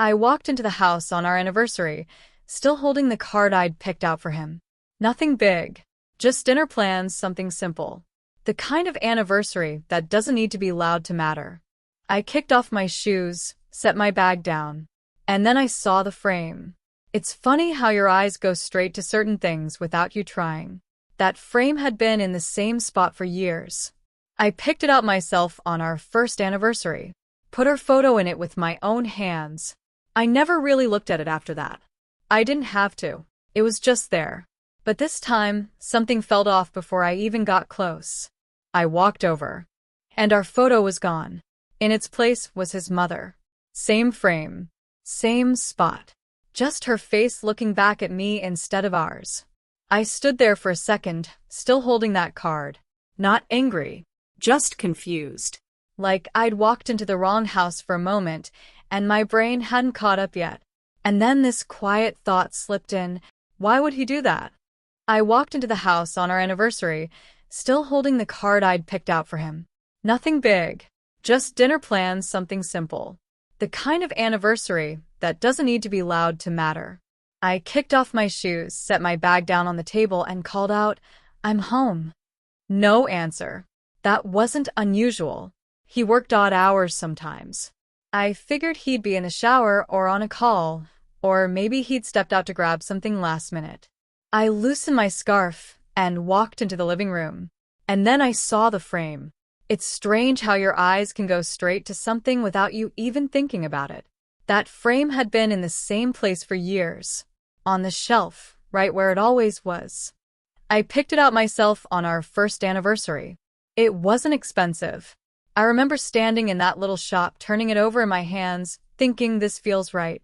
I walked into the house on our anniversary, still holding the card I'd picked out for him. Nothing big, just dinner plans, something simple. The kind of anniversary that doesn't need to be loud to matter. I kicked off my shoes, set my bag down, and then I saw the frame. It's funny how your eyes go straight to certain things without you trying. That frame had been in the same spot for years. I picked it out myself on our first anniversary, put her photo in it with my own hands. I never really looked at it after that. I didn't have to. It was just there. But this time, something felt off before I even got close. I walked over, and our photo was gone. In its place was his mother. Same frame, same spot. Just her face looking back at me instead of ours. I stood there for a second, still holding that card. Not angry, just confused. Like I'd walked into the wrong house for a moment, and my brain hadn't caught up yet. And then this quiet thought slipped in. Why would he do that? I walked into the house on our anniversary, still holding the card I'd picked out for him. Nothing big, just dinner plans, something simple. The kind of anniversary that doesn't need to be loud to matter. I kicked off my shoes, set my bag down on the table, and called out, "I'm home." No answer. That wasn't unusual. He worked odd hours sometimes. I figured he'd be in the shower or on a call, or maybe he'd stepped out to grab something last minute. I loosened my scarf and walked into the living room. And then I saw the frame. It's strange how your eyes can go straight to something without you even thinking about it. That frame had been in the same place for years. On the shelf, right where it always was. I picked it out myself on our first anniversary. It wasn't expensive. I remember standing in that little shop, turning it over in my hands, thinking this feels right.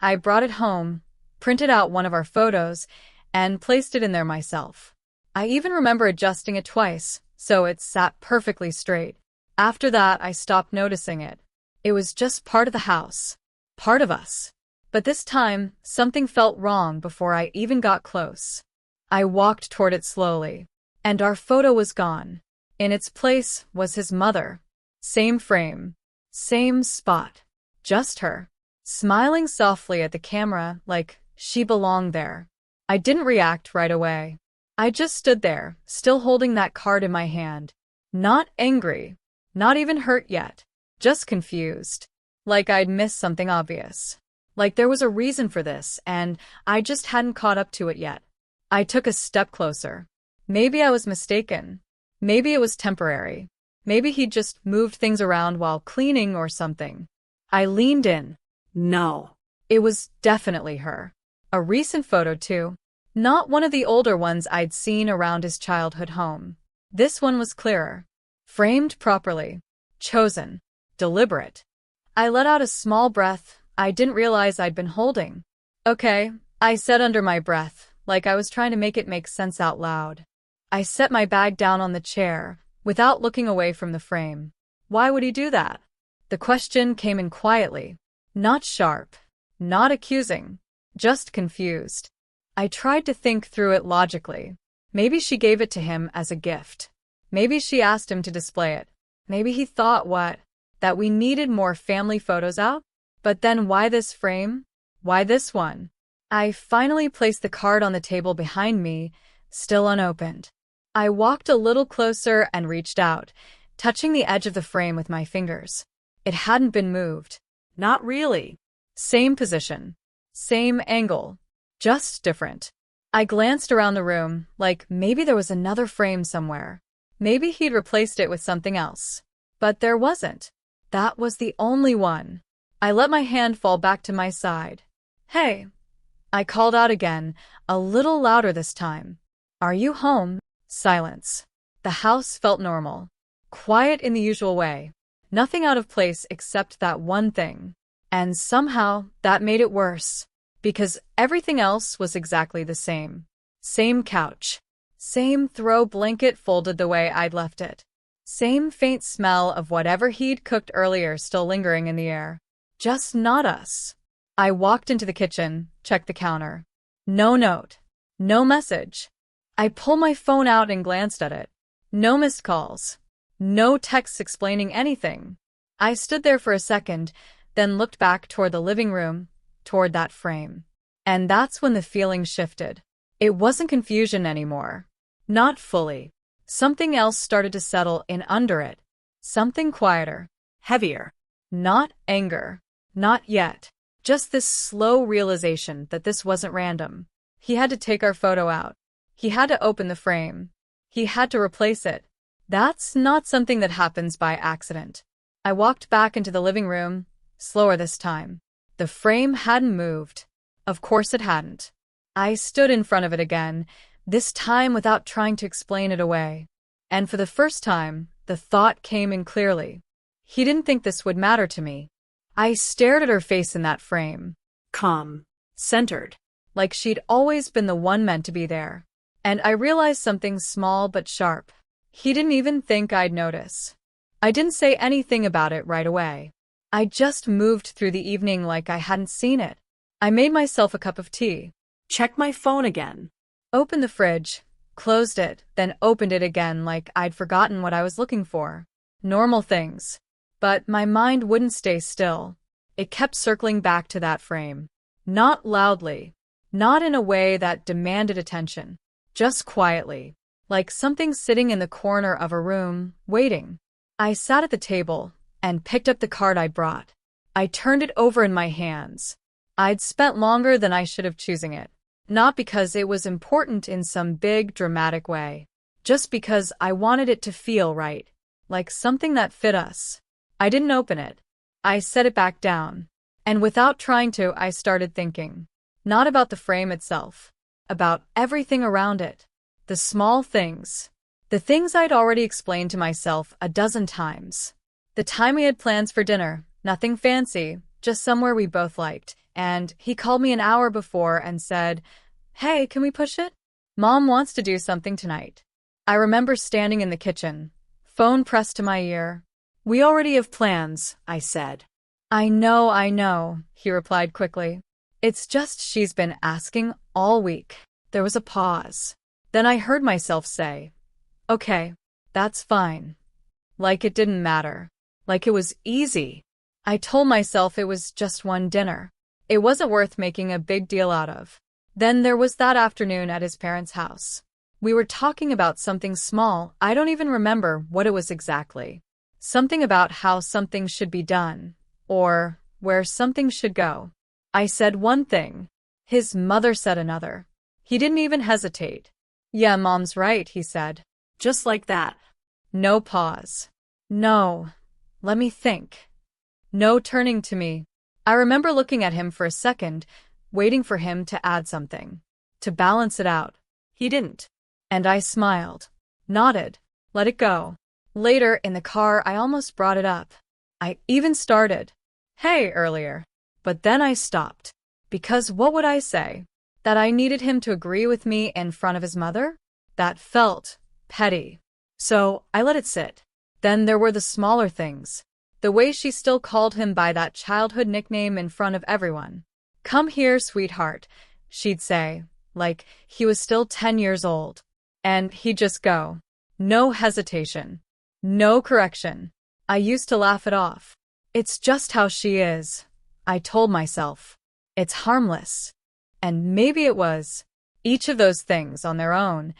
I brought it home, printed out one of our photos, and placed it in there myself. I even remember adjusting it twice, so it sat perfectly straight. After that, I stopped noticing it. It was just part of the house. Part of us. But this time, something felt wrong before I even got close. I walked toward it slowly, and our photo was gone. In its place was his mother. Same frame, same spot. Just her, smiling softly at the camera like she belonged there. I didn't react right away. I just stood there, still holding that card in my hand. Not angry, not even hurt yet, just confused. Like I'd missed something obvious. Like there was a reason for this, and I just hadn't caught up to it yet. I took a step closer. Maybe I was mistaken. Maybe it was temporary. Maybe he'd just moved things around while cleaning or something. I leaned in. No. It was definitely her. A recent photo, too. Not one of the older ones I'd seen around his childhood home. This one was clearer. Framed properly. Chosen. Deliberate. I let out a small breath I didn't realize I'd been holding. Okay, I said under my breath, like I was trying to make it make sense out loud. I set my bag down on the chair, without looking away from the frame. Why would he do that? The question came in quietly. Not sharp. Not accusing. Just confused. I tried to think through it logically. Maybe she gave it to him as a gift. Maybe she asked him to display it. Maybe he thought what? That we needed more family photos out? But then why this frame? Why this one? I finally placed the card on the table behind me, still unopened. I walked a little closer and reached out, touching the edge of the frame with my fingers. It hadn't been moved. Not really. Same position. Same angle. Just different. I glanced around the room, like maybe there was another frame somewhere. Maybe he'd replaced it with something else. But there wasn't. That was the only one. I let my hand fall back to my side. Hey. I called out again, a little louder this time. Are you home? Silence. The house felt normal. Quiet in the usual way. Nothing out of place except that one thing. And somehow, that made it worse. Because everything else was exactly the same. Same couch. Same throw blanket folded the way I'd left it. Same faint smell of whatever he'd cooked earlier still lingering in the air. Just not us. I walked into the kitchen, checked the counter. No note. No message. I pulled my phone out and glanced at it. No missed calls. No texts explaining anything. I stood there for a second, then looked back toward the living room, toward that frame. And that's when the feeling shifted. It wasn't confusion anymore. Not fully. Something else started to settle in under it. Something quieter, heavier. Not anger. Not yet. Just this slow realization that this wasn't random. He had to take our photo out. He had to open the frame. He had to replace it. That's not something that happens by accident. I walked back into the living room, slower this time. The frame hadn't moved. Of course it hadn't. I stood in front of it again, this time without trying to explain it away. And for the first time, the thought came in clearly. He didn't think this would matter to me. I stared at her face in that frame. Calm. Centered. Like she'd always been the one meant to be there. And I realized something small but sharp. He didn't even think I'd notice. I didn't say anything about it right away. I just moved through the evening like I hadn't seen it. I made myself a cup of tea. Checked my phone again. Opened the fridge. Closed it, then opened it again like I'd forgotten what I was looking for. Normal things. But my mind wouldn't stay still. It kept circling back to that frame. Not loudly. Not in a way that demanded attention. Just quietly. Like something sitting in the corner of a room, waiting. I sat at the table and picked up the card I'd brought. I turned it over in my hands. I'd spent longer than I should have choosing it. Not because it was important in some big, dramatic way. Just because I wanted it to feel right. Like something that fit us. I didn't open it. I set it back down. And without trying to, I started thinking. Not about the frame itself. About everything around it. The small things. The things I'd already explained to myself a dozen times. The time we had plans for dinner, nothing fancy, just somewhere we both liked, and he called me an hour before and said, "Hey, can we push it? Mom wants to do something tonight." I remember standing in the kitchen, phone pressed to my ear. "We already have plans," I said. I know," he replied quickly. "It's just she's been asking all week." There was a pause. Then I heard myself say, "Okay, that's fine." Like it didn't matter. Like it was easy. I told myself it was just one dinner. It wasn't worth making a big deal out of. Then there was that afternoon at his parents' house. We were talking about something small, I don't even remember what it was exactly. Something about how something should be done, or where something should go. I said one thing. His mother said another. He didn't even hesitate. "Yeah, Mom's right," he said. Just like that. No pause. No. Let me think. No turning to me. I remember looking at him for a second, waiting for him to add something. To balance it out. He didn't. And I smiled. Nodded. Let it go. Later, in the car, I almost brought it up. I even started. "Hey," earlier. But then I stopped. Because what would I say? That I needed him to agree with me in front of his mother? That felt petty. So I let it sit. Then there were the smaller things. The way she still called him by that childhood nickname in front of everyone. "Come here, sweetheart," she'd say, like he was still 10 years old. And he'd just go. No hesitation. No correction. I used to laugh it off. It's just how she is, I told myself. It's harmless. And maybe it was. Each of those things on their own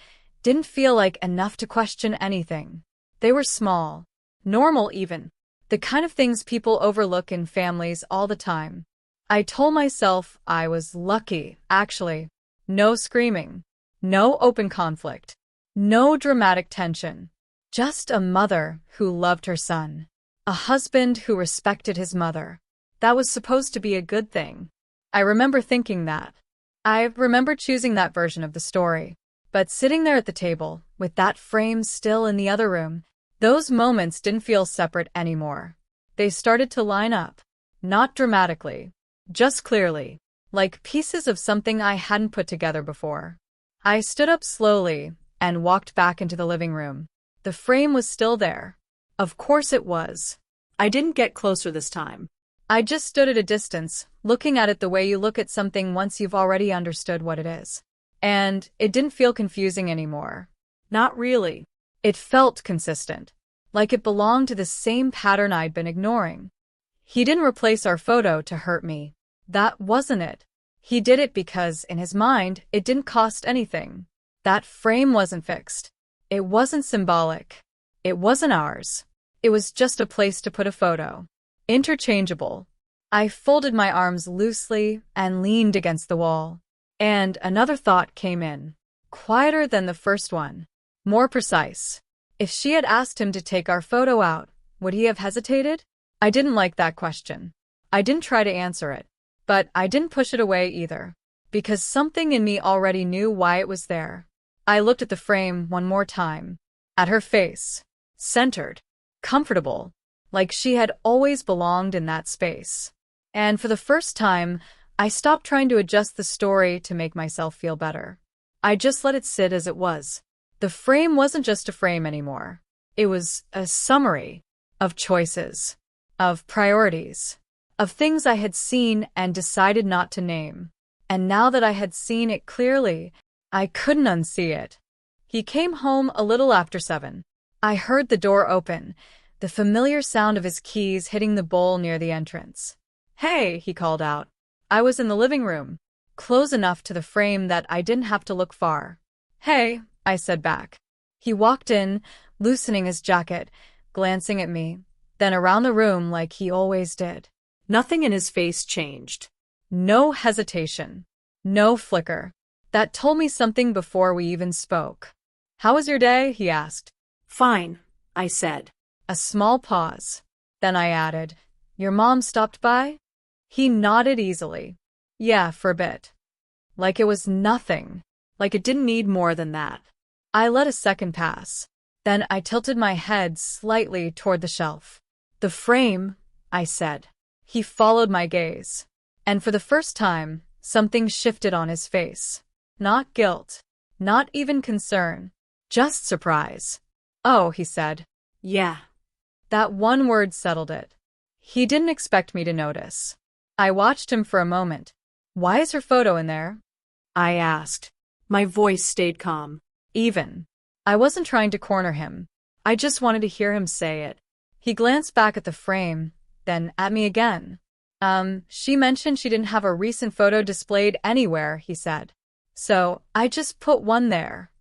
didn't feel like enough to question anything. They were small. Normal even. The kind of things people overlook in families all the time. I told myself I was lucky, actually. No screaming. No open conflict. No dramatic tension. Just a mother who loved her son. A husband who respected his mother. That was supposed to be a good thing. I remember thinking that. I remember choosing that version of the story. But sitting there at the table, with that frame still in the other room, those moments didn't feel separate anymore. They started to line up. Not dramatically. Just clearly. Like pieces of something I hadn't put together before. I stood up slowly and walked back into the living room. The frame was still there. Of course it was. I didn't get closer this time. I just stood at a distance, looking at it the way you look at something once you've already understood what it is. And it didn't feel confusing anymore. Not really. It felt consistent. Like it belonged to the same pattern I'd been ignoring. He didn't replace our photo to hurt me. That wasn't it. He did it because, in his mind, it didn't cost anything. That frame wasn't fixed. It wasn't symbolic. It wasn't ours. It was just a place to put a photo. Interchangeable. I folded my arms loosely and leaned against the wall. And another thought came in. Quieter than the first one. More precise. If she had asked him to take our photo out, would he have hesitated? I didn't like that question. I didn't try to answer it. But I didn't push it away either. Because something in me already knew why it was there. I looked at the frame one more time. At her face. Centered. Comfortable. Like she had always belonged in that space. And for the first time, I stopped trying to adjust the story to make myself feel better. I just let it sit as it was. The frame wasn't just a frame anymore. It was a summary of choices, of priorities, of things I had seen and decided not to name. And now that I had seen it clearly, I couldn't unsee it. He came home a little after 7. I heard the door open, the familiar sound of his keys hitting the bowl near the entrance. "Hey," he called out. I was in the living room, close enough to the frame that I didn't have to look far. "Hey," I said back. He walked in, loosening his jacket, glancing at me, then around the room like he always did. Nothing in his face changed. No hesitation. No flicker. That told me something before we even spoke. "How was your day?" he asked. "Fine," I said. A small pause. Then I added, "Your mom stopped by?" He nodded easily. "Yeah, for a bit." Like it was nothing. Like it didn't need more than that. I let a second pass. Then I tilted my head slightly toward the shelf. "The frame," I said. He followed my gaze. And for the first time, something shifted on his face. Not guilt. Not even concern. Just surprise. "Oh," he said. "Yeah." That one word settled it. He didn't expect me to notice. I watched him for a moment. "Why is her photo in there?" I asked. My voice stayed calm. Even. I wasn't trying to corner him. I just wanted to hear him say it. He glanced back at the frame, then at me again. She mentioned she didn't have a recent photo displayed anywhere," he said. "So, I just put one there."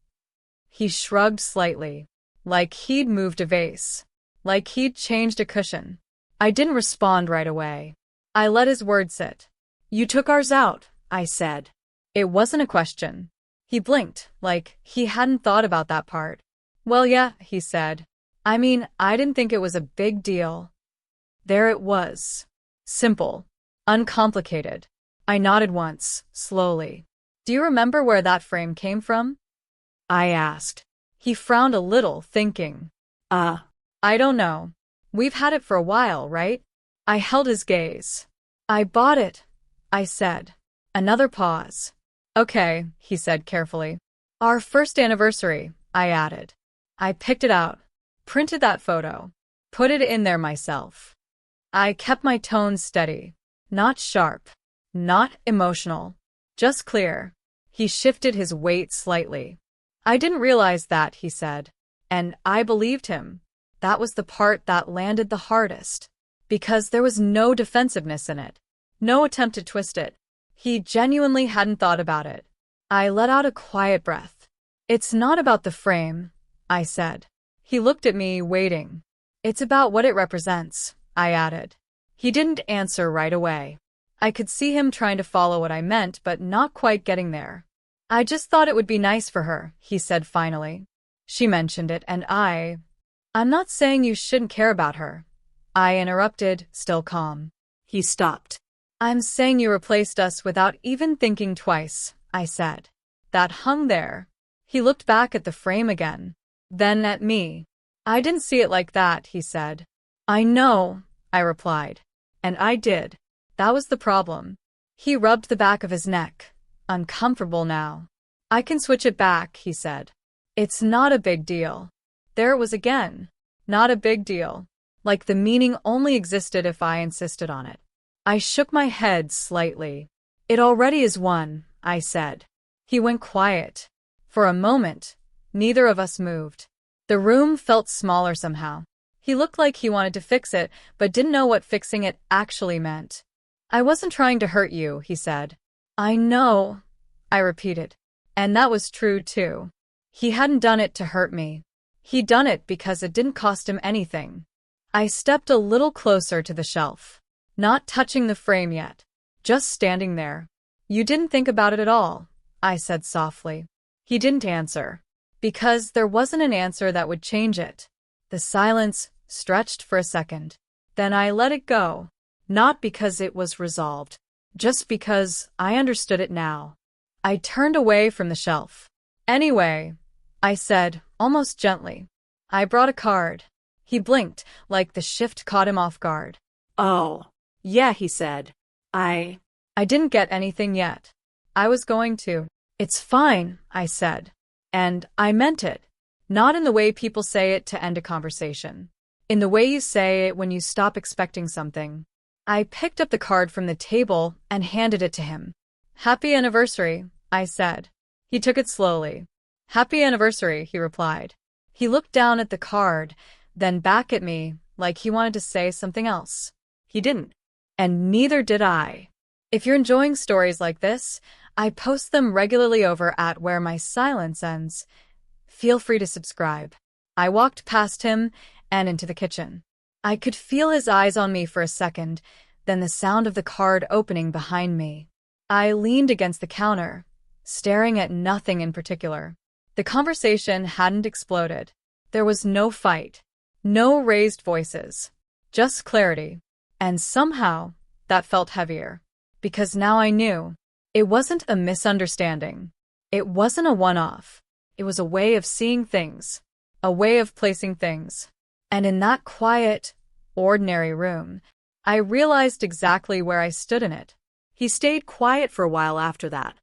He shrugged slightly. Like he'd moved a vase. Like he'd changed a cushion. I didn't respond right away. I let his words sit. "You took ours out," I said. It wasn't a question. He blinked, like he hadn't thought about that part. "Well, yeah," he said. "I mean, I didn't think it was a big deal." There it was. Simple. Uncomplicated. I nodded once, slowly. "Do you remember where that frame came from?" I asked. He frowned a little, thinking. I don't know. We've had it for a while, right?" I held his gaze. "I bought it," I said. Another pause. "Okay," he said carefully. "Our first anniversary," I added. I picked it out, printed that photo, put it in there myself. I kept my tone steady. Not sharp. Not emotional. Just clear. He shifted his weight slightly. "I didn't realize that," he said. And I believed him. That was the part that landed the hardest. Because there was no defensiveness in it. No attempt to twist it. He genuinely hadn't thought about it. I let out a quiet breath. "It's not about the frame," I said. He looked at me, waiting. "It's about what it represents," I added. He didn't answer right away. I could see him trying to follow what I meant, but not quite getting there. "I just thought it would be nice for her," he said finally. "She mentioned it, and I'm not saying you shouldn't care about her," I interrupted, still calm. He stopped. "I'm saying you replaced us without even thinking twice," I said. That hung there. He looked back at the frame again. Then at me. "I didn't see it like that," he said. "I know," I replied. And I did. That was the problem. He rubbed the back of his neck. Uncomfortable now. "I can switch it back," he said. "It's not a big deal." There it was again. Not a big deal. Like the meaning only existed if I insisted on it. I shook my head slightly. "It already is one," I said. He went quiet. For a moment, neither of us moved. The room felt smaller somehow. He looked like he wanted to fix it, but didn't know what fixing it actually meant. I wasn't trying to hurt you, he said. I know, I repeated. And that was true, too. He hadn't done it to hurt me. He'd done it because it didn't cost him anything. I stepped a little closer to the shelf, not touching the frame yet, just standing there. You didn't think about it at all, I said softly. He didn't answer, because there wasn't an answer that would change it. The silence stretched for a second. Then I let it go, not because it was resolved, just because I understood it now. I turned away from the shelf. Anyway, I said, almost gently, I brought a card. He blinked, like the shift caught him off guard. Oh, yeah, he said. I didn't get anything yet. I was going to. It's fine, I said. And I meant it. Not in the way people say it to end a conversation. In the way you say it when you stop expecting something. I picked up the card from the table and handed it to him. Happy anniversary, I said. He took it slowly. Happy anniversary, he replied. He looked down at the card, then back at me, like he wanted to say something else. He didn't. And neither did I. If you're enjoying stories like this, I post them regularly over at Where My Silence Ends. Feel free to subscribe. I walked past him and into the kitchen. I could feel his eyes on me for a second, then the sound of the card opening behind me. I leaned against the counter, staring at nothing in particular. The conversation hadn't exploded. There was no fight, no raised voices, just clarity. And somehow, that felt heavier. Because now I knew. It wasn't a misunderstanding. It wasn't a one-off. It was a way of seeing things, a way of placing things. And in that quiet, ordinary room, I realized exactly where I stood in it. He stayed quiet for a while after that.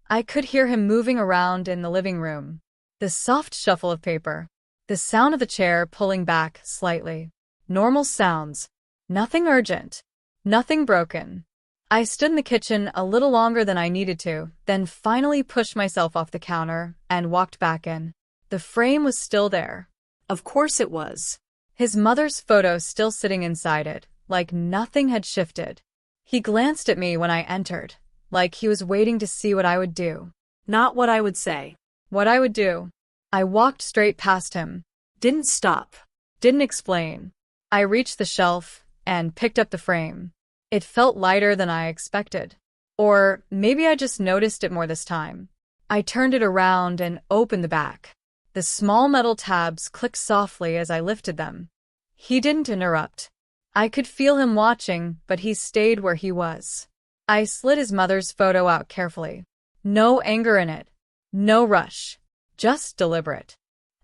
I could hear him moving around in the living room. The soft shuffle of paper. The sound of the chair pulling back slightly. Normal sounds. Nothing urgent. Nothing broken. I stood in the kitchen a little longer than I needed to, then finally pushed myself off the counter and walked back in. The frame was still there. Of course it was. His mother's photo still sitting inside it, like nothing had shifted. He glanced at me when I entered, like he was waiting to see what I would do. Not what I would say. What I would do. I walked straight past him. Didn't stop. Didn't explain. I reached the shelf and picked up the frame. It felt lighter than I expected. Or maybe I just noticed it more this time. I turned it around and opened the back. The small metal tabs clicked softly as I lifted them. He didn't interrupt. I could feel him watching, but he stayed where he was. I slid his mother's photo out carefully. No anger in it. No rush. Just deliberate.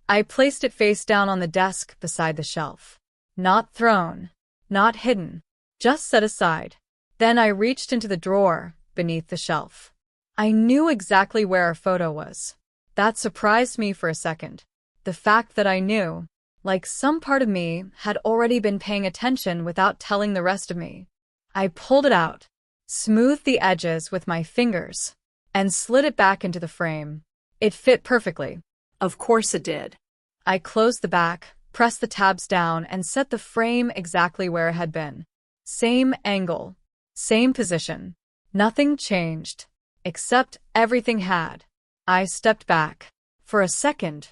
I placed it face down on the desk beside the shelf. Not thrown. Not hidden. Just set aside. Then I reached into the drawer beneath the shelf. I knew exactly where our photo was. That surprised me for a second. The fact that I knew, like some part of me had already been paying attention without telling the rest of me. I pulled it out, smoothed the edges with my fingers, and slid it back into the frame. It fit perfectly. Of course it did. I closed the back, pressed the tabs down, and set the frame exactly where it had been. Same angle, same position. Nothing changed, except everything had. I stepped back. For a second,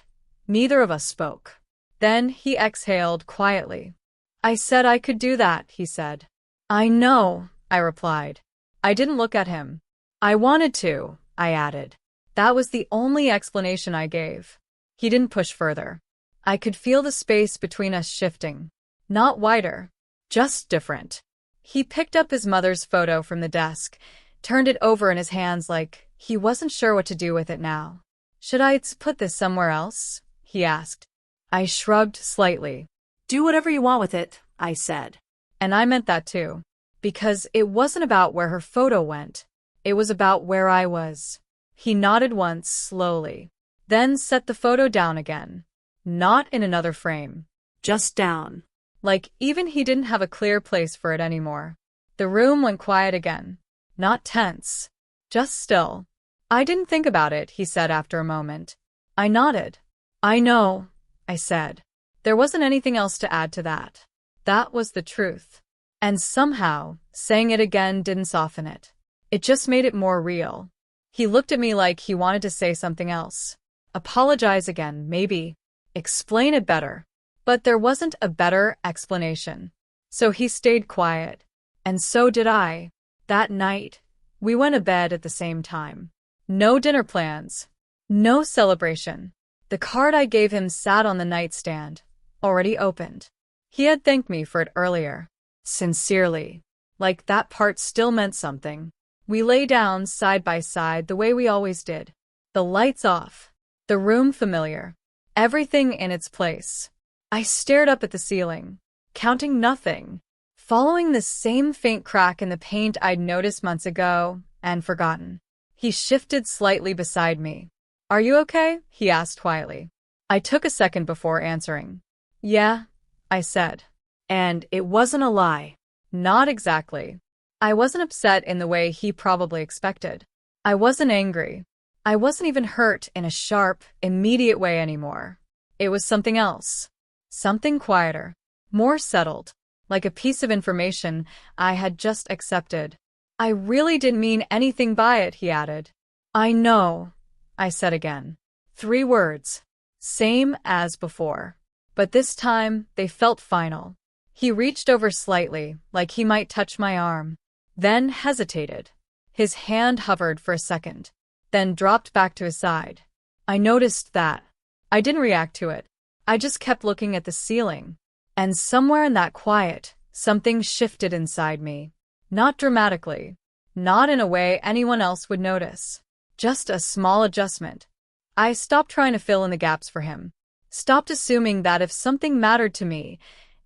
neither of us spoke. Then he exhaled quietly. I said I could do that, he said. I know, I replied. I didn't look at him. I wanted to, I added. That was the only explanation I gave. He didn't push further. I could feel the space between us shifting. Not wider, just different. He picked up his mother's photo from the desk, turned it over in his hands like he wasn't sure what to do with it now. Should I put this somewhere else? He asked. I shrugged slightly. Do whatever you want with it, I said. And I meant that too. Because it wasn't about where her photo went. It was about where I was. He nodded once, slowly. Then set the photo down again. Not in another frame. Just down. Like even he didn't have a clear place for it anymore. The room went quiet again. Not tense. Just still. I didn't think about it, he said after a moment. I nodded. I know, I said. There wasn't anything else to add to that. That was the truth. And somehow, saying it again didn't soften it. It just made it more real. He looked at me like he wanted to say something else. Apologize again, maybe. Explain it better. But there wasn't a better explanation. So he stayed quiet. And so did I. That night, we went to bed at the same time. No dinner plans. No celebration. The card I gave him sat on the nightstand, already opened. He had thanked me for it earlier. Sincerely. Like that part still meant something. We lay down side by side the way we always did. The lights off. The room familiar. Everything in its place. I stared up at the ceiling, counting nothing, following the same faint crack in the paint I'd noticed months ago and forgotten. He shifted slightly beside me. Are you okay? He asked quietly. I took a second before answering. Yeah, I said. And it wasn't a lie. Not exactly. I wasn't upset in the way he probably expected. I wasn't angry. I wasn't even hurt in a sharp, immediate way anymore. It was something else. Something quieter. More settled. Like a piece of information I had just accepted. I really didn't mean anything by it, he added. I know, I said again. 3 words. Same as before. But this time, they felt final. He reached over slightly, like he might touch my arm. Then hesitated. His hand hovered for a second, then dropped back to his side. I noticed that. I didn't react to it. I just kept looking at the ceiling. And somewhere in that quiet, something shifted inside me. Not dramatically. Not in a way anyone else would notice. Just a small adjustment. I stopped trying to fill in the gaps for him. Stopped assuming that if something mattered to me,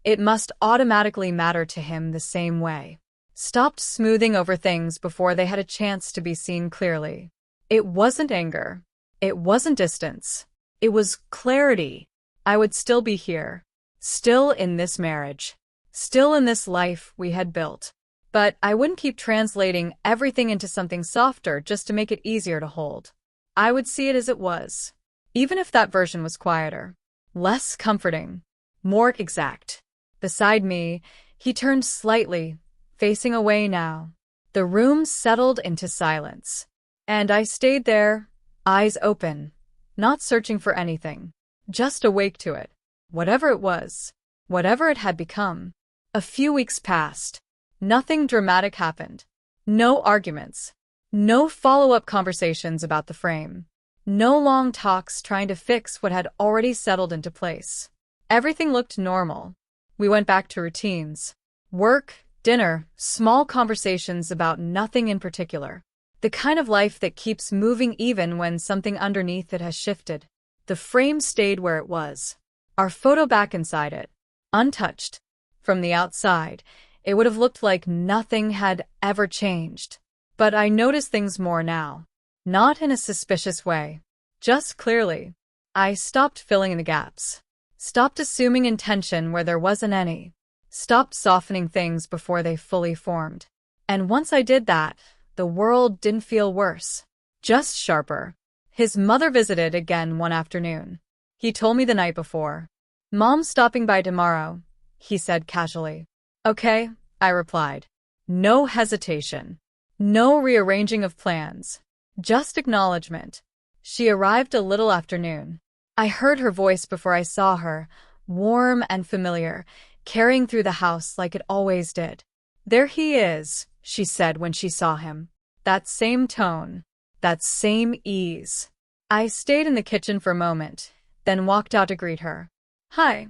it must automatically matter to him the same way. Stopped smoothing over things before they had a chance to be seen clearly. It wasn't anger. It wasn't distance. It was clarity. I would still be here. Still in this marriage. Still in this life we had built. But I wouldn't keep translating everything into something softer just to make it easier to hold. I would see it as it was. Even if that version was quieter. Less comforting. More exact. Beside me, he turned slightly, facing away now. The room settled into silence. And I stayed there, eyes open, not searching for anything. Just awake to it. Whatever it was. Whatever it had become. A few weeks passed. Nothing dramatic happened. No arguments. No follow-up conversations about the frame. No long talks trying to fix what had already settled into place. Everything looked normal. We went back to routines. Work, dinner, small conversations about nothing in particular. The kind of life that keeps moving even when something underneath it has shifted. The frame stayed where it was. Our photo back inside it. Untouched. From the outside, it would have looked like nothing had ever changed. But I notice things more now. Not in a suspicious way. Just clearly. I stopped filling in the gaps. Stopped assuming intention where there wasn't any. Stopped softening things before they fully formed. And once I did that, the world didn't feel worse. Just sharper. His mother visited again one afternoon. He told me the night before. Mom's stopping by tomorrow, he said casually. Okay, I replied. No hesitation. No rearranging of plans. Just acknowledgement. She arrived a little after noon. I heard her voice before I saw her, warm and familiar, carrying through the house like it always did. There he is, she said when she saw him. That same tone. That same ease. I stayed in the kitchen for a moment, then walked out to greet her. Hi,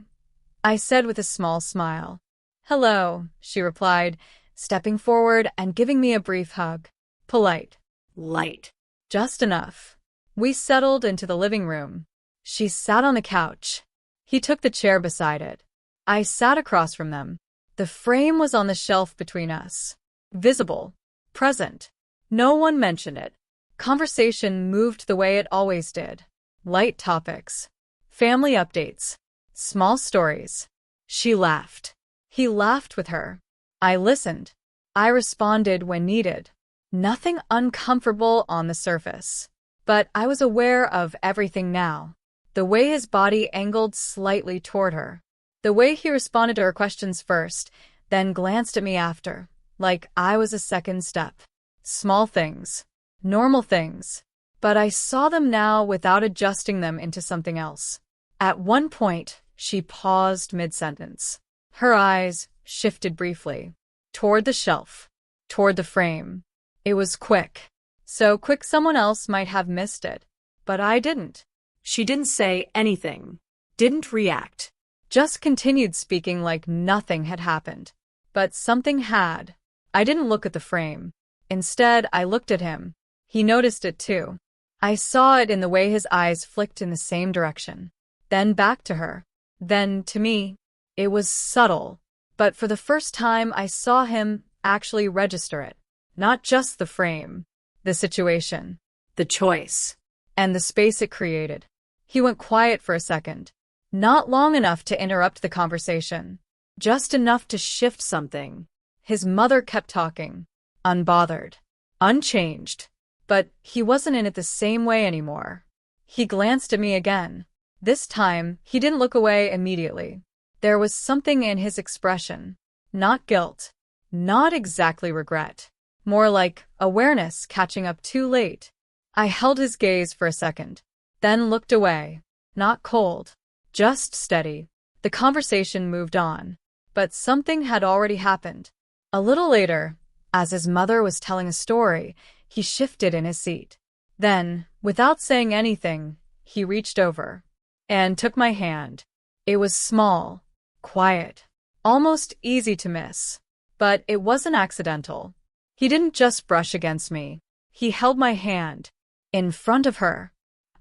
I said with a small smile. Hello, she replied, stepping forward and giving me a brief hug. Polite. Light. Just enough. We settled into the living room. She sat on the couch. He took the chair beside it. I sat across from them. The frame was on the shelf between us. Visible. Present. No one mentioned it. Conversation moved the way it always did. Light topics. Family updates. Small stories. She laughed. He laughed with her. I listened. I responded when needed. Nothing uncomfortable on the surface. But I was aware of everything now. The the way his body angled slightly toward her, the way he responded to her questions first, then glanced at me after, like I was a second step. Small things. Normal things. But I saw them now without adjusting them into something else. At one point, she paused mid-sentence. Her eyes shifted briefly. Toward the shelf. Toward the frame. It was quick. So quick someone else might have missed it. But I didn't. She didn't say anything. Didn't react. Just continued speaking like nothing had happened. But something had. I didn't look at the frame. Instead, I looked at him. He noticed it too. I saw it in the way his eyes flicked in the same direction. Then back to her. Then to me. It was subtle. But for the first time, I saw him actually register it. Not just the frame. The situation. The choice. And the space it created. He went quiet for a second. Not long enough to interrupt the conversation. Just enough to shift something. His mother kept talking. Unbothered. Unchanged. But he wasn't in it the same way anymore. He glanced at me again. This time, he didn't look away immediately. There was something in his expression. Not guilt. Not exactly regret. More like awareness catching up too late. I held his gaze for a second. Then looked away. Not cold. Just steady. The conversation moved on. But something had already happened. A little later, as his mother was telling a story, he shifted in his seat. Then, without saying anything, he reached over and took my hand. It was small, quiet, almost easy to miss. But it wasn't accidental. He didn't just brush against me. He held my hand. In front of her.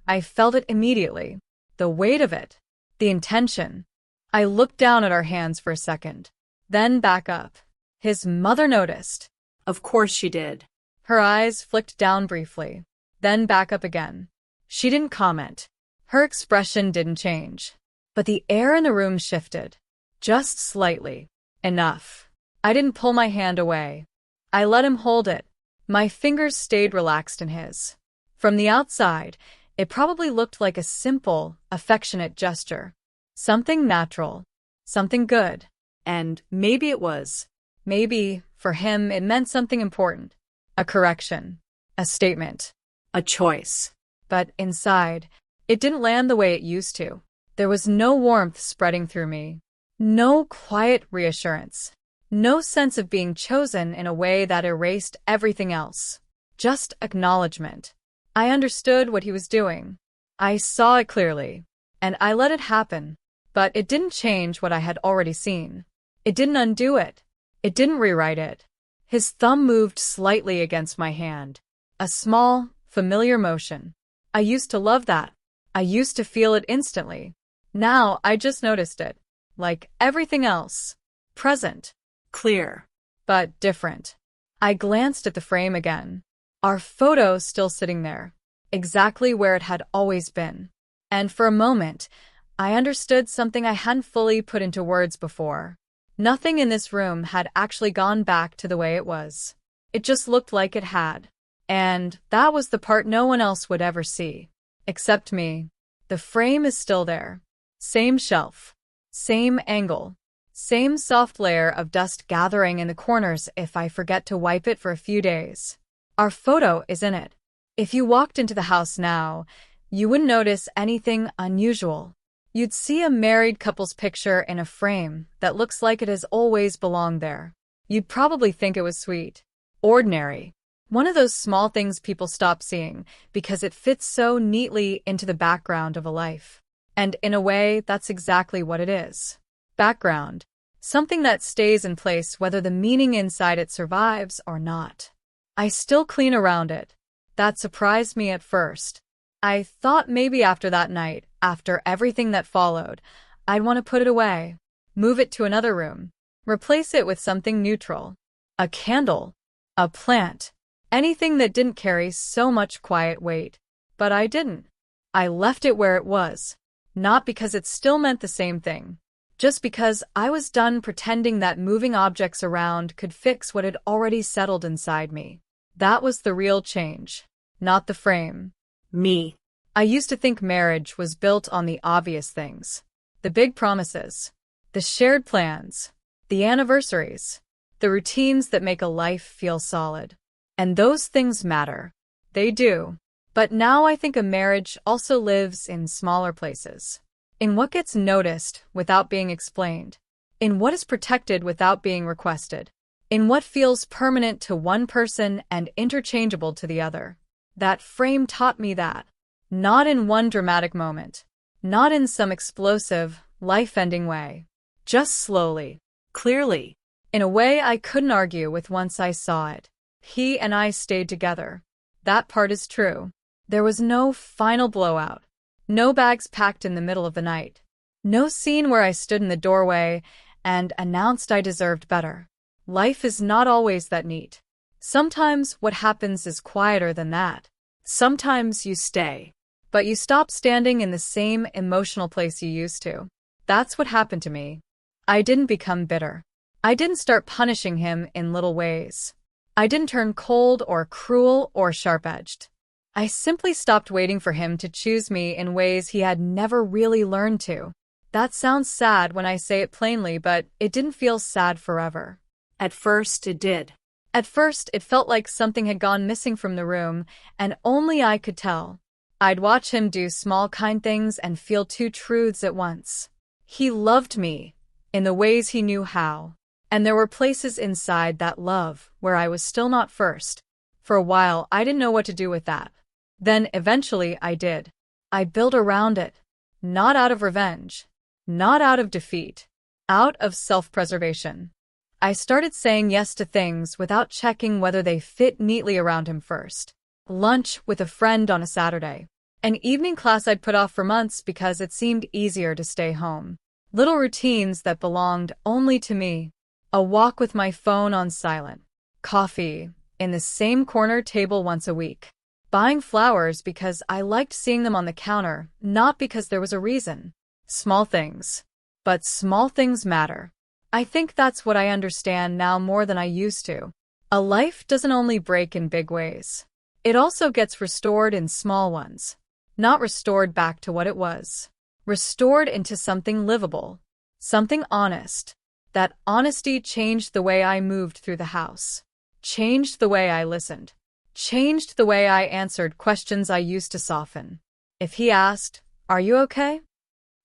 I felt it immediately. The weight of it. The intention. I looked down at our hands for a second. Then back up. His mother noticed. Of course she did. Her eyes flicked down briefly. Then back up again. She didn't comment. Her expression didn't change. But the air in the room shifted. Just slightly. Enough. I didn't pull my hand away. I let him hold it. My fingers stayed relaxed in his. From the outside, it probably looked like a simple, affectionate gesture. Something natural. Something good. And maybe it was. Maybe, for him, it meant something important. A correction. A statement. A choice. But inside, it didn't land the way it used to. There was no warmth spreading through me. No quiet reassurance. No sense of being chosen in a way that erased everything else. Just acknowledgement. I understood what he was doing. I saw it clearly. And I let it happen. But it didn't change what I had already seen. It didn't undo it. It didn't rewrite it. His thumb moved slightly against my hand. A small, familiar motion. I used to love that. I used to feel it instantly. Now I just noticed it. Like everything else. Present. Clear. But different. I glanced at the frame again. Our photo still sitting there. Exactly where it had always been. And for a moment, I understood something I hadn't fully put into words before. Nothing in this room had actually gone back to the way it was. It just looked like it had. And that was the part no one else would ever see. Except me. The frame is still there. Same shelf. Same angle. Same soft layer of dust gathering in the corners if I forget to wipe it for a few days. Our photo is in it. If you walked into the house now, you wouldn't notice anything unusual. You'd see a married couple's picture in a frame that looks like it has always belonged there. You'd probably think it was sweet. Ordinary. One of those small things people stop seeing because it fits so neatly into the background of a life. And in a way, that's exactly what it is. Background. Something that stays in place whether the meaning inside it survives or not. I still clean around it. That surprised me at first. I thought maybe after that night, after everything that followed, I'd want to put it away, move it to another room, replace it with something neutral. A candle, a plant, anything that didn't carry so much quiet weight. But I didn't. I left it where it was, not because it still meant the same thing, just because I was done pretending that moving objects around could fix what had already settled inside me. That was the real change, not the frame. Me. I used to think marriage was built on the obvious things. The big promises. The shared plans. The anniversaries. The routines that make a life feel solid. And those things matter. They do. But now I think a marriage also lives in smaller places. In what gets noticed without being explained. In what is protected without being requested. In what feels permanent to one person and interchangeable to the other. That frame taught me that. Not in one dramatic moment. Not in some explosive, life-ending way. Just slowly. Clearly. In a way I couldn't argue with once I saw it. He and I stayed together. That part is true. There was no final blowout. No bags packed in the middle of the night. No scene where I stood in the doorway and announced I deserved better. Life is not always that neat. Sometimes what happens is quieter than that. Sometimes you stay, but you stop standing in the same emotional place you used to. That's what happened to me. I didn't become bitter. I didn't start punishing him in little ways. I didn't turn cold or cruel or sharp-edged. I simply stopped waiting for him to choose me in ways he had never really learned to. That sounds sad when I say it plainly, but it didn't feel sad forever. At first, it did. At first, it felt like something had gone missing from the room, and only I could tell. I'd watch him do small kind things and feel two truths at once. He loved me, in the ways he knew how. And there were places inside that love where I was still not first. For a while, I didn't know what to do with that. Then, eventually, I did. I built around it. Not out of revenge. Not out of defeat. Out of self-preservation. I started saying yes to things without checking whether they fit neatly around him first. Lunch with a friend on a Saturday. An evening class I'd put off for months because it seemed easier to stay home. Little routines that belonged only to me. A walk with my phone on silent. Coffee in the same corner table once a week. Buying flowers because I liked seeing them on the counter, not because there was a reason. Small things. But small things matter. I think that's what I understand now more than I used to. A life doesn't only break in big ways. It also gets restored in small ones. Not restored back to what it was. Restored into something livable. Something honest. That honesty changed the way I moved through the house. Changed the way I listened. Changed the way I answered questions I used to soften. If he asked, "Are you okay?"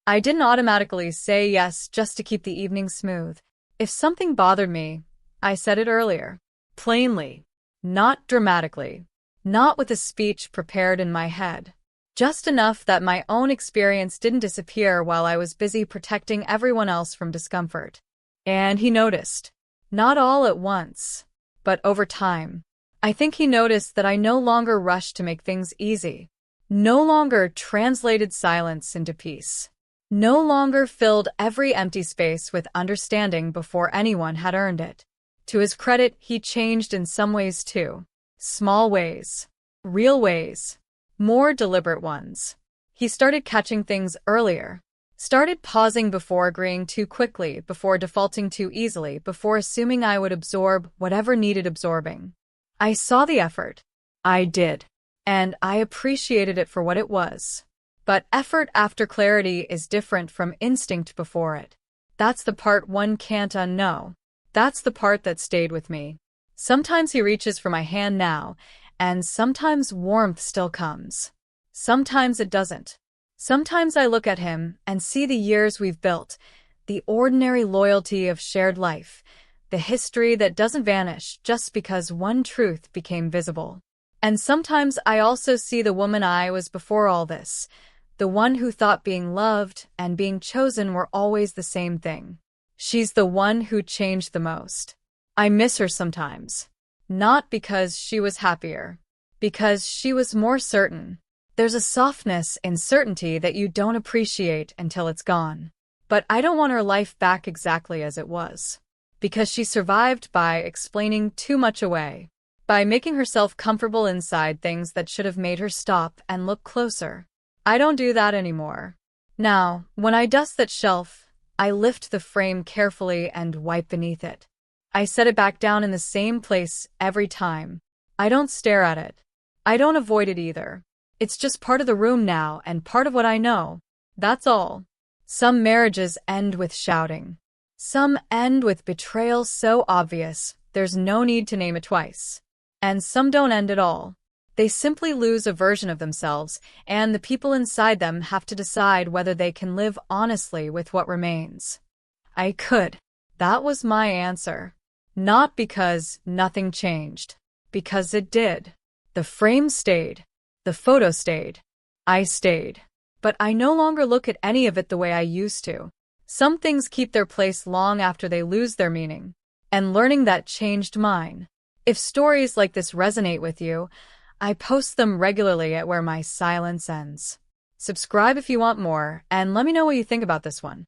I didn't automatically say yes just to keep the evening smooth. If something bothered me, I said it earlier. Plainly. Not dramatically. Not with a speech prepared in my head. Just enough that my own experience didn't disappear while I was busy protecting everyone else from discomfort. And he noticed. Not all at once, but over time. I think he noticed that I no longer rushed to make things easy. No longer translated silence into peace. No longer filled every empty space with understanding before anyone had earned it. To his credit, he changed in some ways too. Small ways. Real ways. More deliberate ones. He started catching things earlier. Started pausing before agreeing too quickly, before defaulting too easily, before assuming I would absorb whatever needed absorbing. I saw the effort. I did. And I appreciated it for what it was. But effort after clarity is different from instinct before it. That's the part one can't unknow. That's the part that stayed with me. Sometimes he reaches for my hand now, and sometimes warmth still comes. Sometimes it doesn't. Sometimes I look at him and see the years we've built, the ordinary loyalty of shared life, the history that doesn't vanish just because one truth became visible. And sometimes I also see the woman I was before all this, the one who thought being loved and being chosen were always the same thing. She's the one who changed the most. I miss her sometimes. Not because she was happier, because she was more certain. There's a softness in certainty that you don't appreciate until it's gone. But I don't want her life back exactly as it was. Because she survived by explaining too much away. By making herself comfortable inside things that should have made her stop and look closer. I don't do that anymore. Now, when I dust that shelf, I lift the frame carefully and wipe beneath it. I set it back down in the same place every time. I don't stare at it. I don't avoid it either. It's just part of the room now and part of what I know. That's all. Some marriages end with shouting. Some end with betrayal so obvious, there's no need to name it twice. And some don't end at all. They simply lose a version of themselves, and the people inside them have to decide whether they can live honestly with what remains. I could. That was my answer. Not because nothing changed. Because it did. The frame stayed. The photo stayed. I stayed. But I no longer look at any of it the way I used to. Some things keep their place long after they lose their meaning. And learning that changed mine. If stories like this resonate with you, I post them regularly at where my silence ends. Subscribe if you want more, and let me know what you think about this one.